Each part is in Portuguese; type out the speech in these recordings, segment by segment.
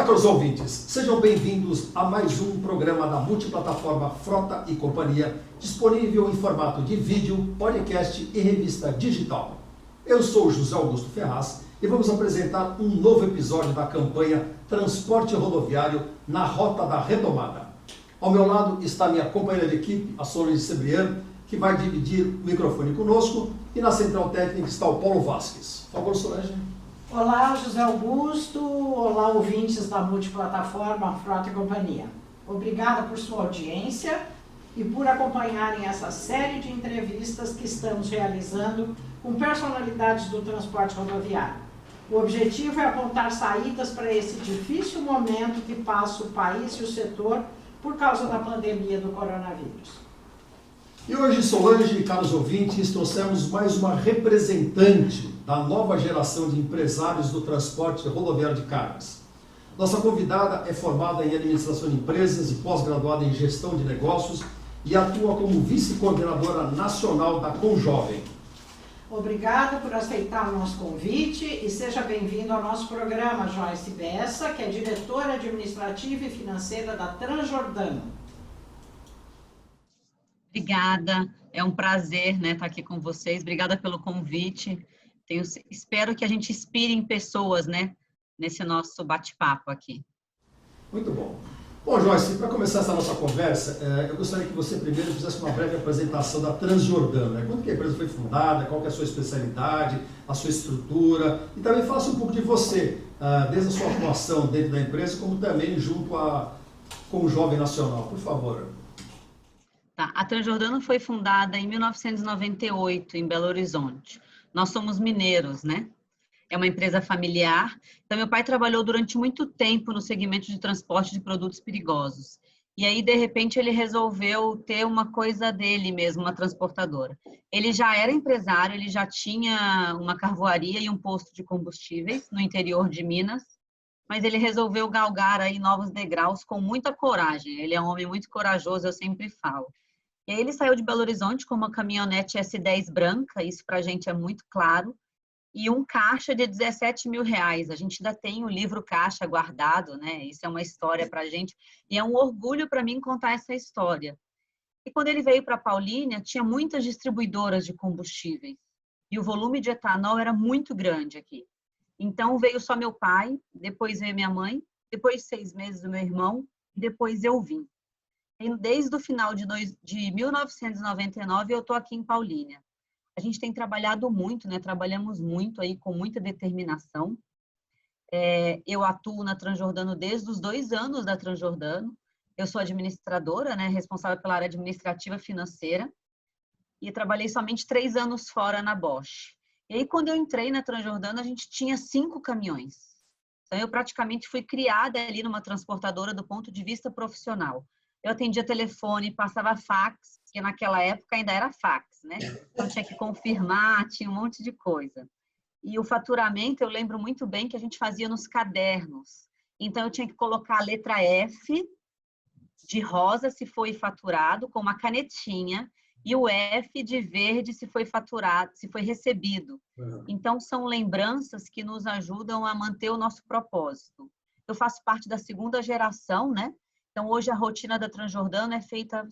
Olá, caros ouvintes, sejam bem-vindos a mais um programa da multiplataforma Frota e Companhia, disponível em formato de vídeo, podcast e revista digital. Eu sou José Augusto Ferraz e vamos apresentar um novo episódio da campanha Transporte Rodoviário na Rota da Retomada. Ao meu lado está minha companheira de equipe, a Solange Cebriano, que vai dividir o microfone conosco, e na central técnica está o Paulo Vasques. Por favor, Solange. Olá, José Augusto. Olá, ouvintes da multiplataforma Frota e Companhia. Obrigada por sua audiência e por acompanharem essa série de entrevistas que estamos realizando com personalidades do transporte rodoviário. O objetivo é apontar saídas para esse difícil momento que passa o país e o setor por causa da pandemia do coronavírus. E hoje, Solange e caros ouvintes, trouxemos mais uma representante da nova geração de empresários do transporte rodoviário de cargas. Nossa convidada é formada em administração de empresas e pós-graduada em gestão de negócios e atua como vice-coordenadora nacional da Conjovem. Obrigada por aceitar o nosso convite e seja bem-vindo ao nosso programa, Joyce Bessa, que é diretora administrativa e financeira da Transjordano. Obrigada, é um prazer estar aqui com vocês, obrigada pelo convite. Espero que a gente inspire em pessoas nesse nosso bate-papo aqui. Muito bom. Bom, Joyce, para começar essa nossa conversa, eu gostaria que você primeiro fizesse uma breve apresentação da Transjordano. Quando que a empresa foi fundada, qual que é a sua especialidade, a sua estrutura, e também falasse um pouco de você, desde a sua atuação dentro da empresa, como também junto à Conjovem Nacional, por favor. Tá. A Transjordano foi fundada em 1998, em Belo Horizonte. Nós somos mineiros, É uma empresa familiar. Então, meu pai trabalhou durante muito tempo no segmento de transporte de produtos perigosos. E aí, de repente, ele resolveu ter uma coisa dele mesmo, uma transportadora. Ele já era empresário, ele já tinha uma carvoaria e um posto de combustíveis no interior de Minas, mas ele resolveu galgar aí novos degraus com muita coragem. Ele é um homem muito corajoso, eu sempre falo. E aí ele saiu de Belo Horizonte com uma caminhonete S10 branca, isso para a gente é muito claro, e um caixa de R$17 mil. A gente ainda tem o livro caixa guardado, Isso é uma história para a gente, e é um orgulho para mim contar essa história. E quando ele veio para Paulínia, tinha muitas distribuidoras de combustíveis, e o volume de etanol era muito grande aqui. Então veio só meu pai, depois veio minha mãe, depois 6 meses o meu irmão, e depois eu vim. Desde o final de 1999, eu estou aqui em Paulínia. A gente tem trabalhado muito, Trabalhamos muito aí com muita determinação. Eu atuo na Transjordano desde os 2 anos da Transjordano. Eu sou administradora, responsável pela área administrativa financeira. E trabalhei somente 3 anos fora na Bosch. E aí, quando eu entrei na Transjordano, a gente tinha 5 caminhões. Então, eu praticamente fui criada ali numa transportadora do ponto de vista profissional. Eu atendia telefone, passava fax, que naquela época ainda era fax, Então tinha que confirmar, tinha um monte de coisa. E o faturamento, eu lembro muito bem que a gente fazia nos cadernos. Então eu tinha que colocar a letra F de rosa se foi faturado, com uma canetinha, e o F de verde se foi faturado, se foi recebido. Então são lembranças que nos ajudam a manter o nosso propósito. Eu faço parte da 2ª geração, Então, hoje a rotina da Transjordano é feita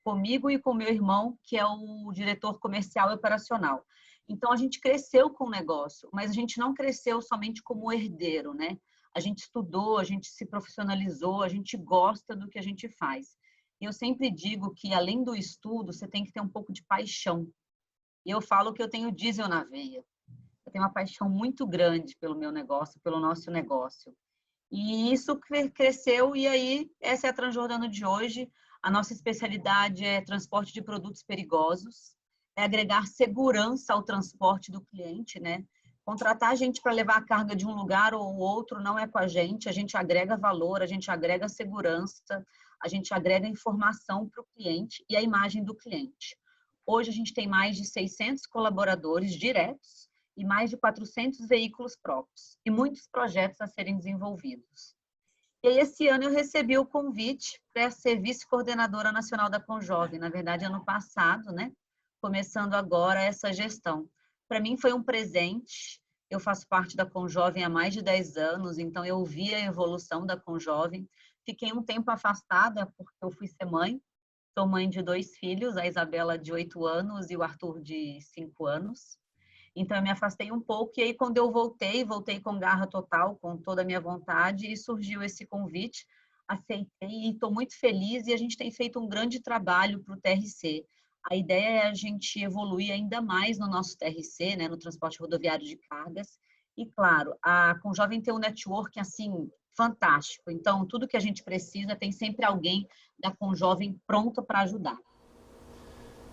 comigo e com meu irmão, que é o diretor comercial e operacional. Então, a gente cresceu com o negócio, mas a gente não cresceu somente como herdeiro, A gente estudou, a gente se profissionalizou, a gente gosta do que a gente faz. E eu sempre digo que, além do estudo, você tem que ter um pouco de paixão. E eu falo que eu tenho diesel na veia. Eu tenho uma paixão muito grande pelo meu negócio, pelo nosso negócio. E isso cresceu, e aí essa é a Transjordano de hoje. A nossa especialidade é transporte de produtos perigosos, é agregar segurança ao transporte do cliente, Contratar a gente para levar a carga de um lugar ou outro não é com a gente agrega valor, a gente agrega segurança, a gente agrega informação para o cliente e a imagem do cliente. Hoje a gente tem mais de 600 colaboradores diretos, e mais de 400 veículos próprios, e muitos projetos a serem desenvolvidos. E aí, esse ano eu recebi o convite para ser vice-coordenadora nacional da Conjovem, na verdade, ano passado, Começando agora essa gestão. Para mim foi um presente, Eu faço parte da Conjovem há mais de 10 anos, então eu vi a evolução da Conjovem. Fiquei um tempo afastada porque eu fui ser mãe. Sou mãe de 2 filhos, a Isabela de 8 anos e o Arthur de 5 anos. Então eu me afastei um pouco e aí quando eu voltei com garra total, com toda a minha vontade e surgiu esse convite, aceitei e estou muito feliz e a gente tem feito um grande trabalho para o TRC. A ideia é a gente evoluir ainda mais no nosso TRC, né, no transporte rodoviário de cargas. E, claro, a Conjovem tem um network, assim, fantástico. Então, tudo que a gente precisa, tem sempre alguém da Conjovem pronto para ajudar.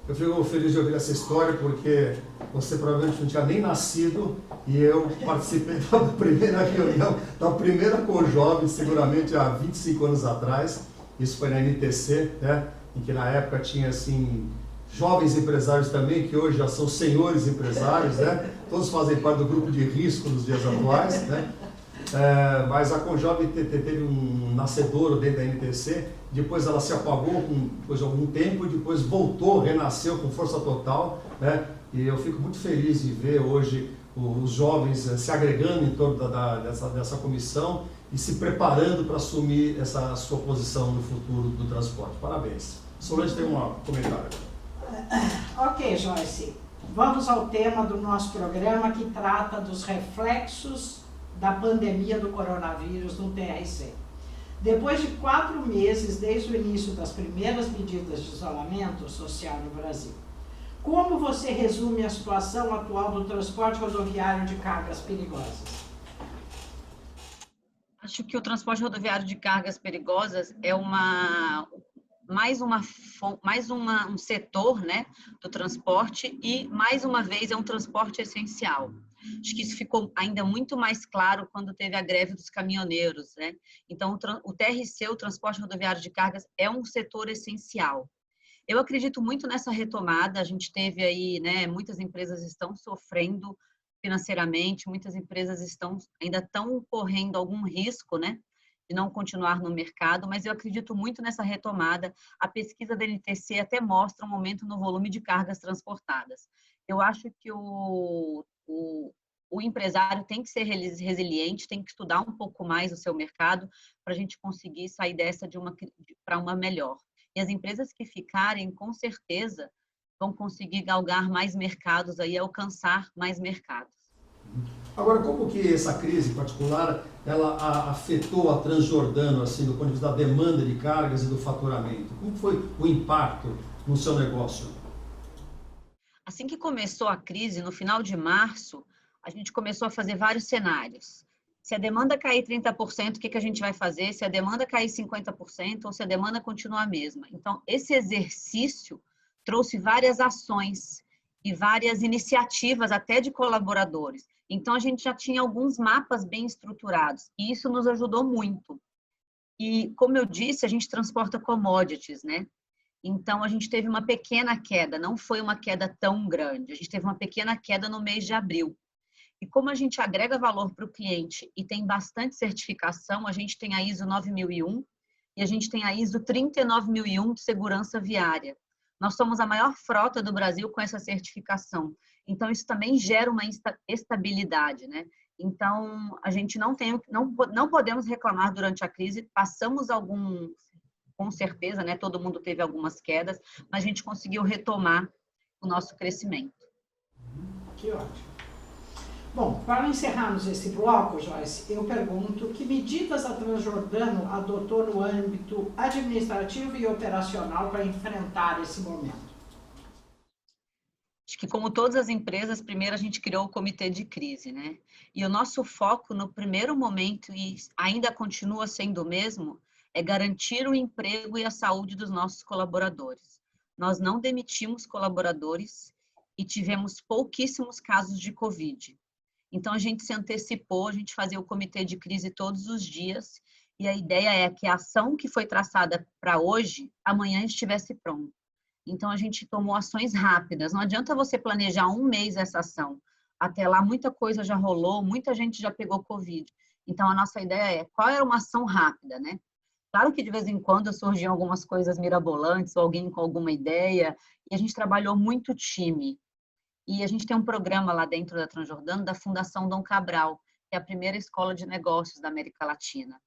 Eu fico feliz de ouvir essa história porque você provavelmente não tinha nem nascido e eu participei da primeira reunião, da primeira Conjovem, seguramente há 25 anos atrás. Isso foi na NTC, né? Em que na época tinha assim jovens empresários também, que hoje já são senhores empresários, né? Todos fazem parte do grupo de risco nos dias atuais, né? Mas a Conjovem teve um nascedouro dentro da NTC, depois ela se apagou depois de algum tempo e depois voltou, renasceu com força total, né? E eu fico muito feliz de ver hoje os jovens se agregando em torno dessa comissão e se preparando para assumir essa sua posição no futuro do transporte. Parabéns. Solange tem um comentário. Ok, Joyce. Vamos ao tema do nosso programa que trata dos reflexos da pandemia do coronavírus no TRC. Depois de 4 meses desde o início das primeiras medidas de isolamento social no Brasil, como você resume a situação atual do transporte rodoviário de cargas perigosas? Acho que o transporte rodoviário de cargas perigosas é um setor, né, do transporte e, mais uma vez, é um transporte essencial. Acho que isso ficou ainda muito mais claro quando teve a greve dos caminhoneiros, né? Então, o TRC, o transporte rodoviário de cargas, é um setor essencial. Eu acredito muito nessa retomada. A gente teve aí, né, muitas empresas estão sofrendo financeiramente, muitas empresas ainda estão correndo algum risco, né, de não continuar no mercado, mas eu acredito muito nessa retomada. A pesquisa da NTC até mostra um aumento no volume de cargas transportadas. Eu acho que o empresário tem que ser resiliente, tem que estudar um pouco mais o seu mercado para a gente conseguir sair dessa para uma melhor. E as empresas que ficarem, com certeza, vão conseguir galgar mais mercados aí, alcançar mais mercados. Agora, como que essa crise particular, ela afetou a Transjordano, assim, do ponto de vista da demanda de cargas e do faturamento? Como foi o impacto no seu negócio? Assim que começou a crise, no final de março, a gente começou a fazer vários cenários. Se a demanda cair 30%, o que a gente vai fazer? Se a demanda cair 50% ou se a demanda continuar a mesma? Então, esse exercício trouxe várias ações e várias iniciativas até de colaboradores. Então, a gente já tinha alguns mapas bem estruturados e isso nos ajudou muito. E, como eu disse, a gente transporta commodities, né? Então, a gente teve uma pequena queda, não foi uma queda tão grande. A gente teve uma pequena queda no mês de abril. E como a gente agrega valor para o cliente e tem bastante certificação, a gente tem a ISO 9001 e a gente tem a ISO 39001 de segurança viária. Nós somos a maior frota do Brasil com essa certificação. Então, isso também gera uma estabilidade, né? Então, a gente não podemos reclamar durante a crise. Passamos com certeza, né? Todo mundo teve algumas quedas, mas a gente conseguiu retomar o nosso crescimento. Que ótimo. Bom, para encerrarmos esse bloco, Joyce, eu pergunto que medidas a Transjordano adotou no âmbito administrativo e operacional para enfrentar esse momento? Acho que, como todas as empresas, primeiro a gente criou o comitê de crise, né? E o nosso foco no primeiro momento, e ainda continua sendo o mesmo, é garantir o emprego e a saúde dos nossos colaboradores. Nós não demitimos colaboradores e tivemos pouquíssimos casos de Covid. Então, a gente se antecipou, a gente fazia o comitê de crise todos os dias, e a ideia é que a ação que foi traçada para hoje, amanhã estivesse pronta. Então, a gente tomou ações rápidas. Não adianta você planejar um mês essa ação. Até lá, muita coisa já rolou, muita gente já pegou Covid. Então, a nossa ideia é, qual era uma ação rápida, né? Claro que, de vez em quando, surgiam algumas coisas mirabolantes, ou alguém com alguma ideia, e a gente trabalhou muito time. E a gente tem um programa lá dentro da Transjordano, da Fundação Dom Cabral, que é a primeira escola de negócios da América Latina.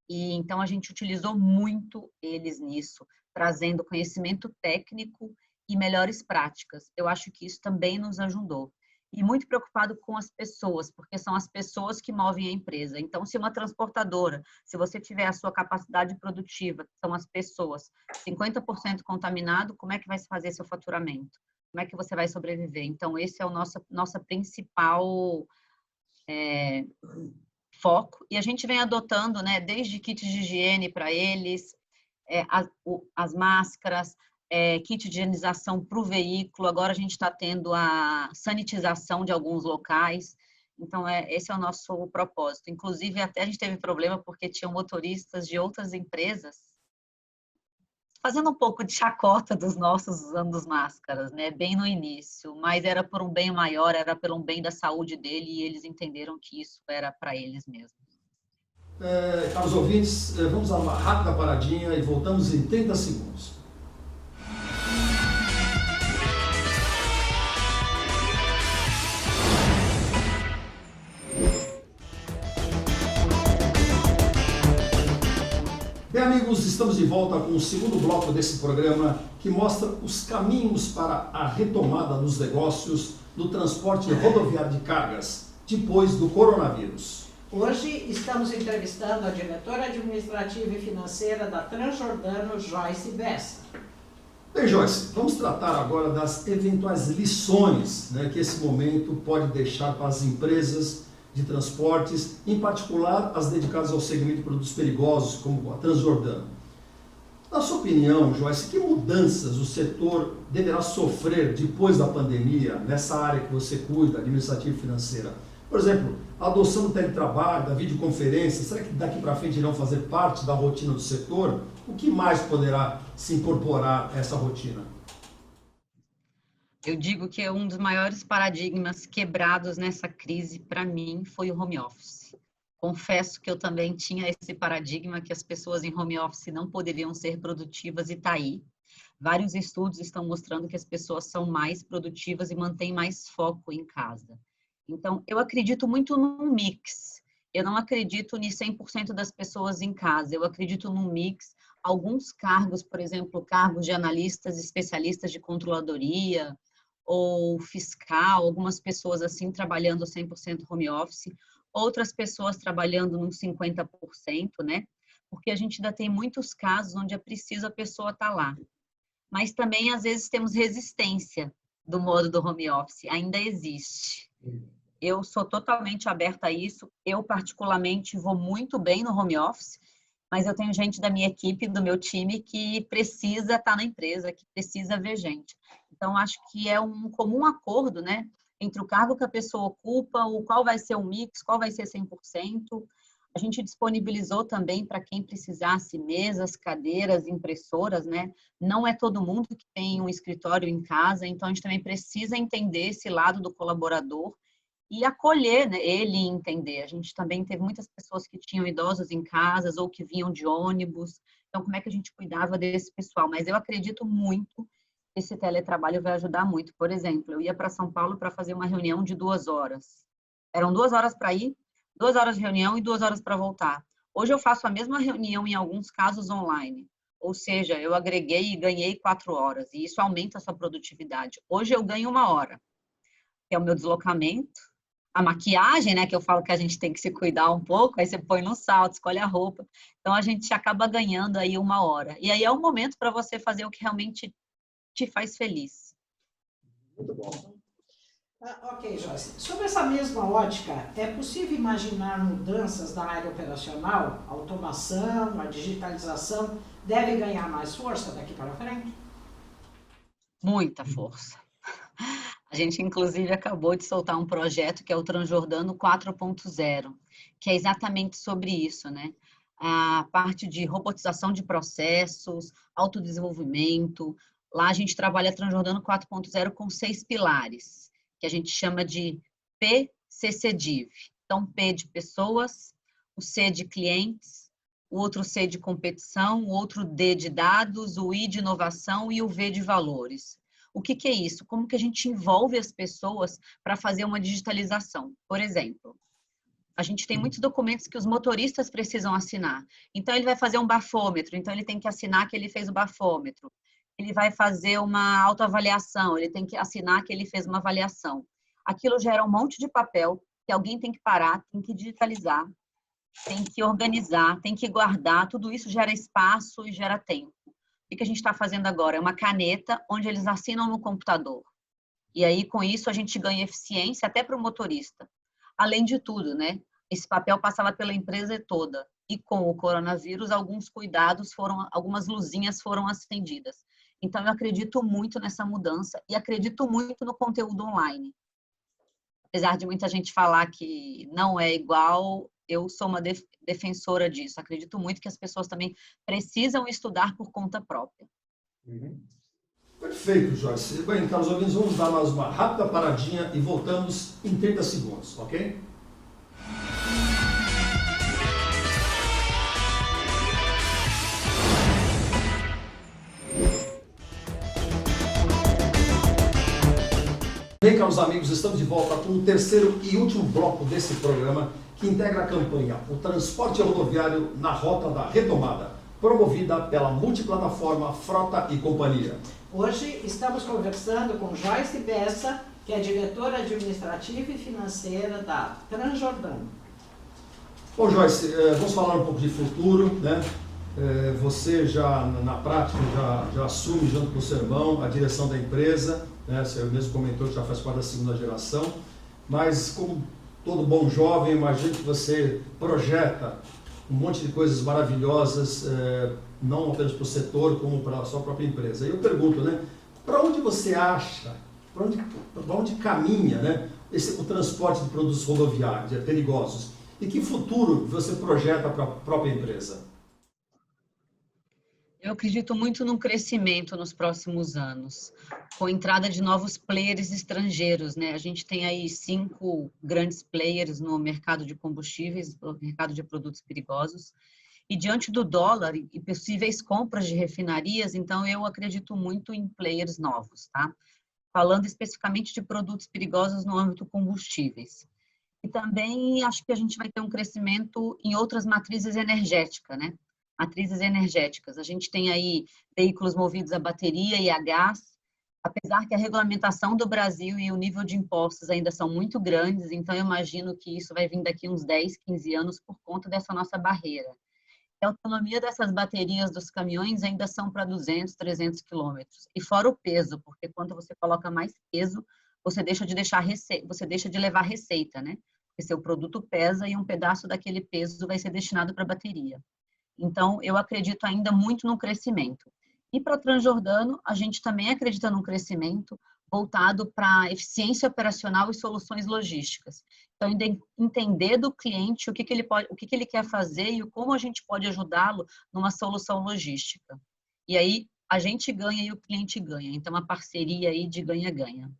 E então a gente utilizou muito eles nisso, trazendo conhecimento técnico e melhores práticas. Eu acho que isso também nos ajudou. E muito preocupado com as pessoas, porque são as pessoas que movem a empresa. Então, se uma transportadora, se você tiver a sua capacidade produtiva, são as pessoas, 50% contaminado, como é que vai se fazer seu faturamento? Como é que você vai sobreviver? Então, esse é o nossa principal foco. E a gente vem adotando, né, desde kits de higiene para eles, as máscaras, kit de higienização para o veículo. Agora a gente está tendo a sanitização de alguns locais. Então, esse é o nosso propósito. Inclusive, até a gente teve problema porque tinham motoristas de outras empresas fazendo um pouco de chacota dos nossos usando as máscaras, né? Bem no início. Mas era por um bem maior, era pelo bem da saúde dele e eles entenderam que isso era para eles mesmos. Caros ouvintes, vamos a uma rápida paradinha e voltamos em 30 segundos. Bem, amigos, estamos de volta com o segundo bloco desse programa que mostra os caminhos para a retomada dos negócios do transporte rodoviário de cargas depois do coronavírus. Hoje estamos entrevistando a diretora administrativa e financeira da Transjordano, Joyce Bessa. Bem, Joyce, vamos tratar agora das eventuais lições, né, que esse momento pode deixar para as empresas de transportes, em particular as dedicadas ao segmento de produtos perigosos, como a Transjordano. Na sua opinião, Joyce, que mudanças o setor deverá sofrer depois da pandemia, nessa área que você cuida, administrativa e financeira? Por exemplo, a adoção do teletrabalho, da videoconferência, será que daqui para frente irão fazer parte da rotina do setor? O que mais poderá se incorporar a essa rotina? Eu digo que um dos maiores paradigmas quebrados nessa crise, para mim, foi o home office. Confesso que eu também tinha esse paradigma que as pessoas em home office não poderiam ser produtivas e está aí. Vários estudos estão mostrando que as pessoas são mais produtivas e mantêm mais foco em casa. Então, eu acredito muito num mix. Eu não acredito em 100% das pessoas em casa. Eu acredito num mix. Alguns cargos, por exemplo, cargos de analistas, especialistas de controladoria, ou fiscal, algumas pessoas assim trabalhando 100% home office, outras pessoas trabalhando num 50%, né? Porque a gente ainda tem muitos casos onde é preciso a pessoa estar lá. Mas também, às vezes, temos resistência do modo do home office, ainda existe. Eu sou totalmente aberta a isso, eu particularmente vou muito bem no home office, mas eu tenho gente da minha equipe, do meu time, que precisa estar na empresa, que precisa ver gente. Então, acho que é um comum acordo, né, entre o cargo que a pessoa ocupa, o qual vai ser o mix, qual vai ser 100%. A gente disponibilizou também para quem precisasse mesas, cadeiras, impressoras, né? Não é todo mundo que tem um escritório em casa, então a gente também precisa entender esse lado do colaborador e acolher, né, ele e entender. A gente também teve muitas pessoas que tinham idosos em casas ou que vinham de ônibus. Então, como é que a gente cuidava desse pessoal? Mas eu acredito muito que esse teletrabalho vai ajudar muito. Por exemplo, eu ia para São Paulo para fazer uma reunião de 2 horas. Eram 2 horas para ir, 2 horas de reunião e 2 horas para voltar. Hoje eu faço a mesma reunião, em alguns casos, online. Ou seja, eu agreguei e ganhei 4 horas. E isso aumenta a sua produtividade. Hoje eu ganho 1 hora, que é o meu deslocamento. A maquiagem, né, que eu falo que a gente tem que se cuidar um pouco, aí você põe no salto, escolhe a roupa. Então, a gente acaba ganhando aí 1 hora. E aí é o momento para você fazer o que realmente te faz feliz. Muito bom. Ok, Joyce. Sobre essa mesma ótica, é possível imaginar mudanças na área operacional? A automação, a digitalização deve ganhar mais força daqui para frente? Muita força. A gente, inclusive, acabou de soltar um projeto que é o Transjordano 4.0, que é exatamente sobre isso, né? A parte de robotização de processos, autodesenvolvimento. Lá a gente trabalha Transjordano 4.0 com 6 pilares, que a gente chama de PCCDIV. Então, P de pessoas, o C de clientes, o outro C de competição, o outro D de dados, o I de inovação e o V de valores. O que que é isso? Como que a gente envolve as pessoas para fazer uma digitalização? Por exemplo, a gente tem muitos documentos que os motoristas precisam assinar. Então, ele vai fazer um bafômetro, então ele tem que assinar que ele fez o bafômetro. Ele vai fazer uma autoavaliação, ele tem que assinar que ele fez uma avaliação. Aquilo gera um monte de papel que alguém tem que parar, tem que digitalizar, tem que organizar, tem que guardar. Tudo isso gera espaço e gera tempo. O que a gente está fazendo agora? É uma caneta onde eles assinam no computador. E aí, com isso, a gente ganha eficiência até para o motorista. Além de tudo, né? Esse papel passava pela empresa toda. E com o coronavírus, alguns cuidados algumas luzinhas foram acendidas. Então, eu acredito muito nessa mudança e acredito muito no conteúdo online. Apesar de muita gente falar que não é igual, eu sou uma defensora disso. Acredito muito que as pessoas também precisam estudar por conta própria. Perfeito, Joyce. Bem, caros ouvintes, vamos dar mais uma rápida paradinha e voltamos em 30 segundos, ok? Bem, caros amigos, estamos de volta com o terceiro e último bloco desse programa que integra a campanha O Transporte Rodoviário na Rota da Retomada, promovida pela multiplataforma Frota e Companhia. Hoje estamos conversando com Joyce Bessa, que é diretora administrativa e financeira da Transjordano. Bom, Joyce, vamos falar um pouco de futuro, né? Você já, na prática, já assume junto com o seu irmão a direção da empresa, né? Você mesmo comentou que já faz parte da segunda geração, mas como todo bom jovem, imagino que você projeta um monte de coisas maravilhosas, não apenas para o setor, como para a sua própria empresa. E eu pergunto, né, para onde você acha, para onde caminha, né, o transporte de produtos rodoviários, perigosos? E que futuro você projeta para a própria empresa? Eu acredito muito no crescimento nos próximos anos, com a entrada de novos players estrangeiros, né? A gente tem aí 5 grandes players no mercado de combustíveis, no mercado de produtos perigosos, e diante do dólar e possíveis compras de refinarias, então eu acredito muito em players novos, tá? Falando especificamente de produtos perigosos no âmbito combustíveis. E também acho que a gente vai ter um crescimento em outras matrizes energéticas, né? Matrizes energéticas. A gente tem aí veículos movidos a bateria e a gás, apesar que a regulamentação do Brasil e o nível de impostos ainda são muito grandes, então eu imagino que isso vai vir daqui uns 10, 15 anos por conta dessa nossa barreira. A autonomia dessas baterias dos caminhões ainda são para 200, 300 quilômetros. E fora o peso, porque quando você coloca mais peso, você deixa de levar receita, né? Porque seu produto pesa e um pedaço daquele peso vai ser destinado para a bateria. Então, eu acredito ainda muito no crescimento. E para Transjordano, a gente também acredita num crescimento voltado para eficiência operacional e soluções logísticas. Então, entender do cliente o que ele quer fazer e como a gente pode ajudá-lo numa solução logística. E aí, a gente ganha e o cliente ganha. Então, uma parceria aí de ganha-ganha.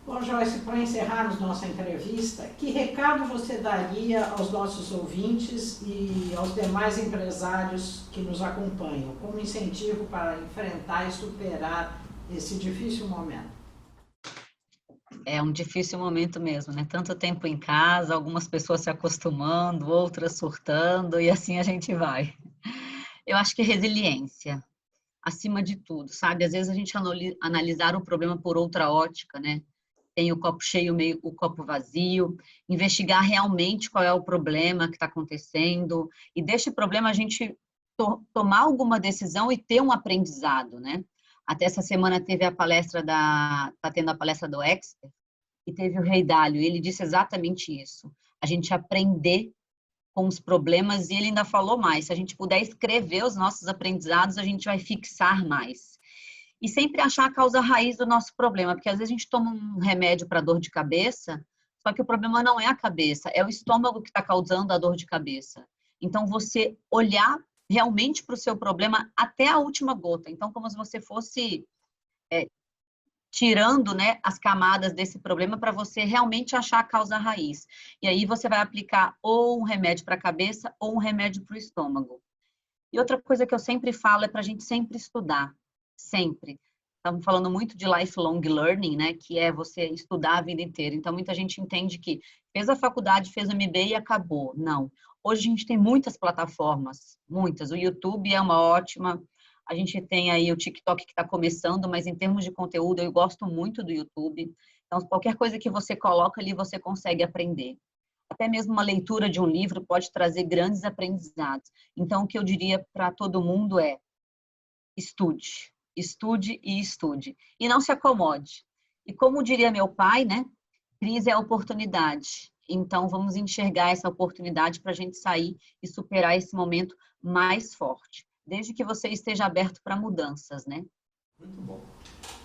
Bom, Joyce, para encerrarmos nossa entrevista, que recado você daria aos nossos ouvintes e aos demais empresários que nos acompanham, como incentivo para enfrentar e superar esse difícil momento? É um difícil momento mesmo, né? Tanto tempo em casa, algumas pessoas se acostumando, outras surtando, e assim a gente vai. Eu acho que resiliência, acima de tudo, sabe? Às vezes a gente analisar o problema por outra ótica, né? Tem o copo cheio, o copo vazio, investigar realmente qual é o problema que está acontecendo, e deste problema a gente tomar alguma decisão e ter um aprendizado, né? Até essa semana teve tá tendo a palestra do Expert, e teve o Rei Dalio, e ele disse exatamente isso, a gente aprender com os problemas, e ele ainda falou mais, se a gente puder escrever os nossos aprendizados, a gente vai fixar mais. E sempre achar a causa raiz do nosso problema, porque às vezes a gente toma um remédio para dor de cabeça, só que o problema não é a cabeça, é o estômago que está causando a dor de cabeça. Então, você olhar realmente para o seu problema até a última gota. Então, como se você fosse tirando, né, as camadas desse problema para você realmente achar a causa raiz. E aí você vai aplicar ou um remédio para a cabeça ou um remédio para o estômago. E outra coisa que eu sempre falo é para a gente sempre estudar. Sempre. estamos falando muito de lifelong learning, né? Que é você estudar a vida inteira. Então, muita gente entende que fez a faculdade, fez o MBA e acabou. Não. Hoje a gente tem muitas plataformas, muitas. O YouTube é uma ótima. A gente tem aí o TikTok que está começando, mas em termos de conteúdo, eu gosto muito do YouTube. Então, qualquer coisa que você coloca ali, você consegue aprender. Até mesmo uma leitura de um livro pode trazer grandes aprendizados. Então, o que eu diria para todo mundo é: estude, estude e estude. E não se acomode. E como diria meu pai, né? Crise é oportunidade. Então, vamos enxergar essa oportunidade para a gente sair e superar esse momento mais forte. Desde que você esteja aberto para mudanças, né? Muito bom.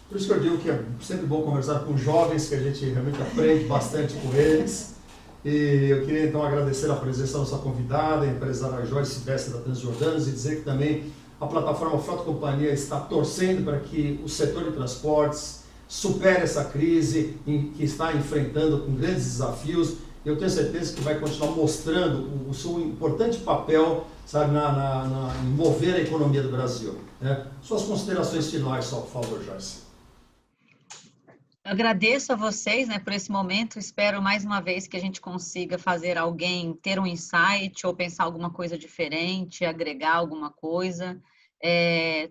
Por isso que eu digo que é sempre bom conversar com jovens, que a gente realmente aprende bastante com eles. E eu queria então agradecer a presença da nossa convidada, a empresária Joyce Bessa da Transjordanos, e dizer que também a plataforma Frota Companhia está torcendo para que o setor de transportes supere essa crise que está enfrentando com grandes desafios. Eu tenho certeza que vai continuar mostrando o seu importante papel, sabe, em mover a economia do Brasil, né? Suas considerações finais, só, por favor, Joyce. Eu agradeço a vocês, né, por esse momento. Espero mais uma vez que a gente consiga fazer alguém ter um insight ou pensar alguma coisa diferente, agregar alguma coisa.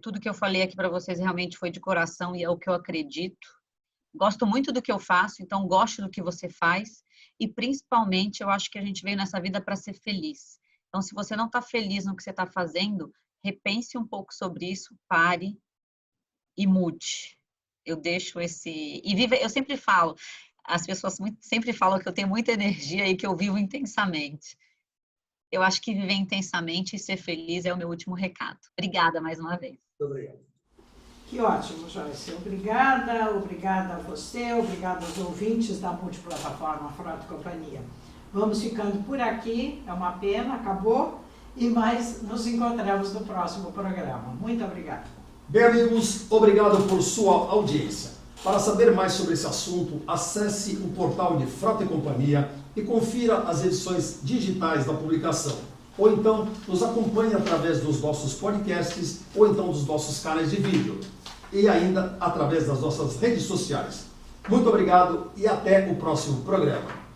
Tudo que eu falei aqui para vocês realmente foi de coração e é o que eu acredito. Gosto muito do que eu faço, então gosto do que você faz. E principalmente, eu acho que a gente veio nessa vida para ser feliz. Então, se você não está feliz no que você está fazendo, repense um pouco sobre isso, pare e mude. Eu deixo esse... E vive... Eu sempre falo, as pessoas sempre falam que eu tenho muita energia e que eu vivo intensamente. Eu acho que viver intensamente e ser feliz é o meu último recado. Obrigada mais uma vez. Muito obrigado. Que ótimo, Joyce. Obrigada, obrigada a você, obrigada aos ouvintes da multiplataforma Frota e Companhia. Vamos ficando por aqui, é uma pena, acabou, mas nos encontramos no próximo programa. Muito obrigada. Bem, amigos, obrigado por sua audiência. Para saber mais sobre esse assunto, acesse o portal de Frota e Companhia e confira as edições digitais da publicação. Ou então, nos acompanhe através dos nossos podcasts ou então dos nossos canais de vídeo. E ainda através das nossas redes sociais. Muito obrigado e até o próximo programa.